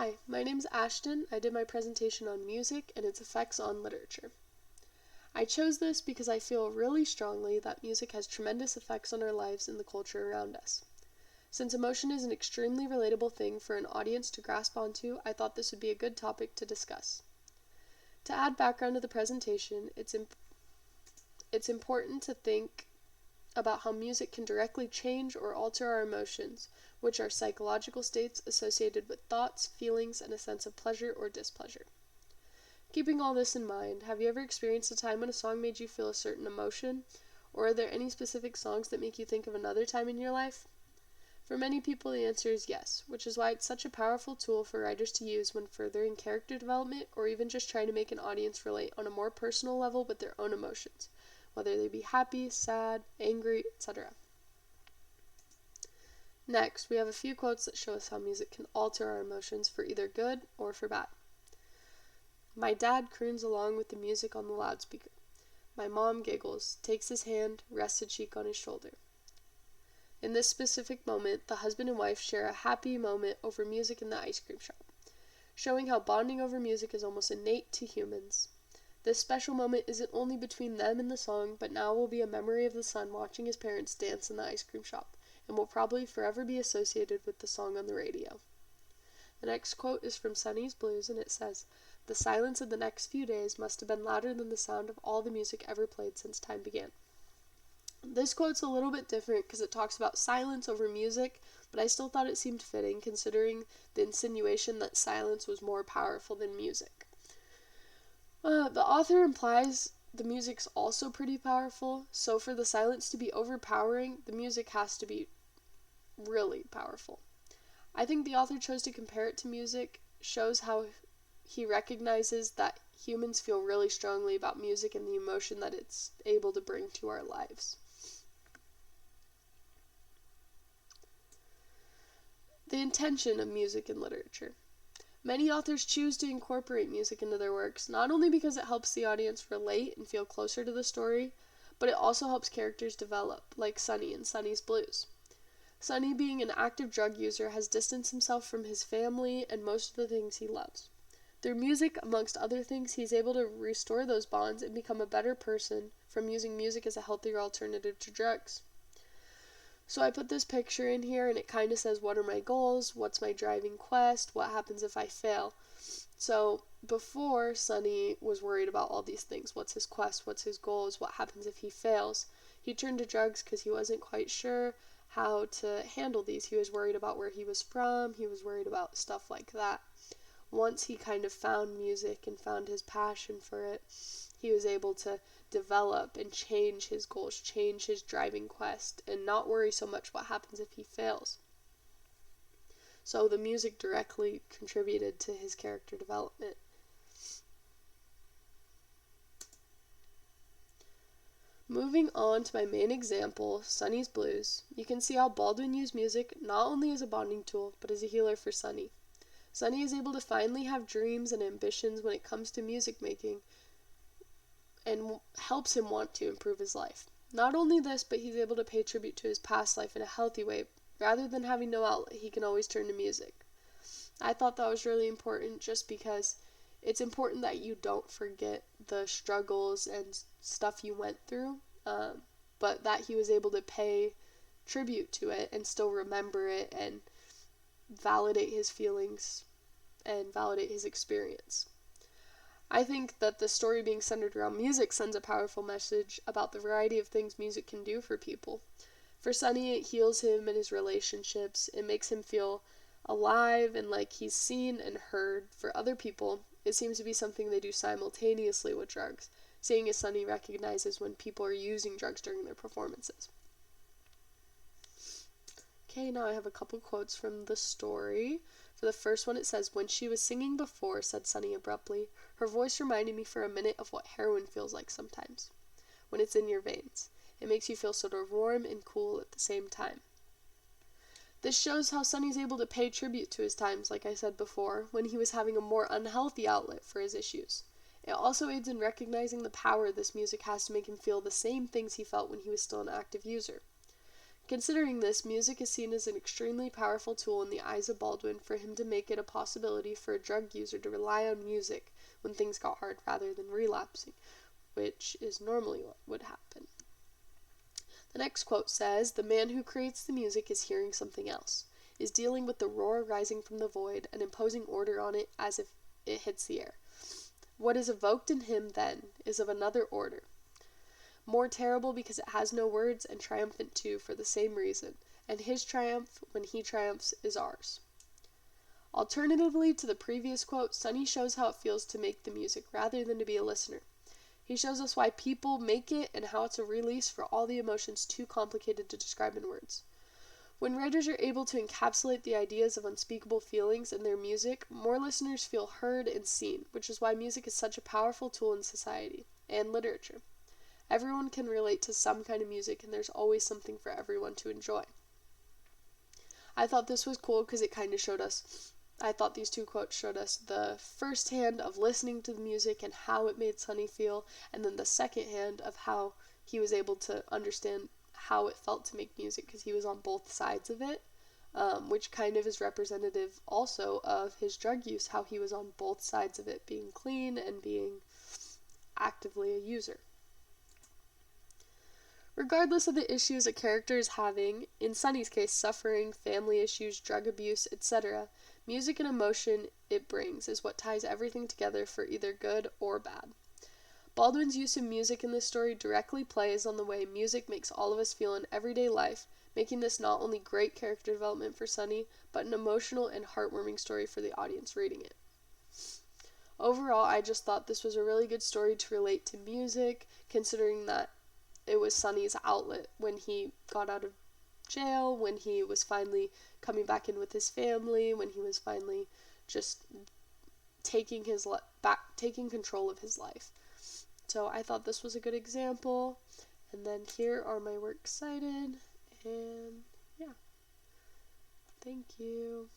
Hi, my name's Ashton. I did my presentation on music and its effects on literature. I chose this because I feel really strongly that music has tremendous effects on our lives and the culture around us. Since emotion is an extremely relatable thing for an audience to grasp onto, I thought this would be a good topic to discuss. To add background to the presentation, it's important to think about how music can directly change or alter our emotions, which are psychological states associated with thoughts, feelings, and a sense of pleasure or displeasure. Keeping all this in mind, have you ever experienced a time when a song made you feel a certain emotion? Or are there any specific songs that make you think of another time in your life? For many people, the answer is yes, which is why it's such a powerful tool for writers to use when furthering character development or even just trying to make an audience relate on a more personal level with their own emotions, whether they be happy, sad, angry, etc. Next, we have a few quotes that show us how music can alter our emotions for either good or for bad. My dad croons along with the music on the loudspeaker. My mom giggles, takes his hand, rests a cheek on his shoulder. In this specific moment, the husband and wife share a happy moment over music in the ice cream shop, showing how bonding over music is almost innate to humans. This special moment isn't only between them and the song, but now will be a memory of the son watching his parents dance in the ice cream shop, and will probably forever be associated with the song on the radio. The next quote is from Sonny's Blues, and it says, "The silence of the next few days must have been louder than the sound of all the music ever played since time began." This quote's a little bit different because it talks about silence over music, but I still thought it seemed fitting considering the insinuation that silence was more powerful than music. The author implies the music's also pretty powerful, so for the silence to be overpowering, the music has to be really powerful. I think the author chose to compare it to music shows how he recognizes that humans feel really strongly about music and the emotion that it's able to bring to our lives. The intention of music in literature. Many authors choose to incorporate music into their works, not only because it helps the audience relate and feel closer to the story, but it also helps characters develop, like Sonny in Sonny's Blues. Sonny, being an active drug user, has distanced himself from his family and most of the things he loves. Through music, amongst other things, he's able to restore those bonds and become a better person from using music as a healthier alternative to drugs. So I put this picture in here and it kind of says, what are my goals? What's my driving quest? What happens if I fail? So before, Sonny was worried about all these things. What's his quest? What's his goals? What happens if he fails? He turned to drugs because he wasn't quite sure how to handle these. He was worried about where he was from. He was worried about stuff like that. Once he kind of found music and found his passion for it, he was able to develop and change his goals, change his driving quest, and not worry so much what happens if he fails. So the music directly contributed to his character development. Moving on to my main example, Sonny's Blues, you can see how Baldwin used music not only as a bonding tool, but as a healer for Sonny. Sonny is able to finally have dreams and ambitions when it comes to music making, and helps him want to improve his life. Not only this, but he's able to pay tribute to his past life in a healthy way. Rather than having no outlet, he can always turn to music. I thought that was really important just because it's important that you don't forget the struggles and stuff you went through, but that he was able to pay tribute to it and still remember it and validate his feelings and validate his experience. I think that the story being centered around music sends a powerful message about the variety of things music can do for people. For Sonny, it heals him and his relationships. It makes him feel alive and like he's seen and heard. For other people, it seems to be something they do simultaneously with drugs, seeing as Sonny recognizes when people are using drugs during their performances. Okay, now I have a couple quotes from the story. For the first one, it says, "When she was singing before," said Sonny abruptly, "her voice reminded me for a minute of what heroin feels like sometimes, when it's in your veins. It makes you feel sort of warm and cool at the same time." This shows how Sonny's able to pay tribute to his times, like I said before, when he was having a more unhealthy outlet for his issues. It also aids in recognizing the power this music has to make him feel the same things he felt when he was still an active user. Considering this, music is seen as an extremely powerful tool in the eyes of Baldwin for him to make it a possibility for a drug user to rely on music when things got hard rather than relapsing, which is normally what would happen. The next quote says, "The man who creates the music is hearing something else, is dealing with the roar rising from the void and imposing order on it as if it hits the air. What is evoked in him, then, is of another order, more terrible because it has no words, and triumphant too for the same reason, and his triumph, when he triumphs, is ours." Alternatively to the previous quote, Sonny shows how it feels to make the music rather than to be a listener. He shows us why people make it and how it's a release for all the emotions too complicated to describe in words. When writers are able to encapsulate the ideas of unspeakable feelings in their music, more listeners feel heard and seen, which is why music is such a powerful tool in society and literature. Everyone can relate to some kind of music, and there's always something for everyone to enjoy. I thought this was cool because it kind of showed us, I thought these two quotes showed us the first hand of listening to the music and how it made Sonny feel, and then the second hand of how he was able to understand how it felt to make music because he was on both sides of it, which kind of is representative also of his drug use, how he was on both sides of it, being clean and being actively a user. Regardless of the issues a character is having, in Sonny's case suffering, family issues, drug abuse, etc., music and emotion it brings is what ties everything together for either good or bad. Baldwin's use of music in this story directly plays on the way music makes all of us feel in everyday life, making this not only great character development for Sonny, but an emotional and heartwarming story for the audience reading it. Overall, I just thought this was a really good story to relate to music, considering that it was Sonny's outlet when he got out of jail, when he was finally coming back in with his family, when he was finally just taking control of his life. So I thought this was a good example. And then here are my works cited. And yeah. Thank you.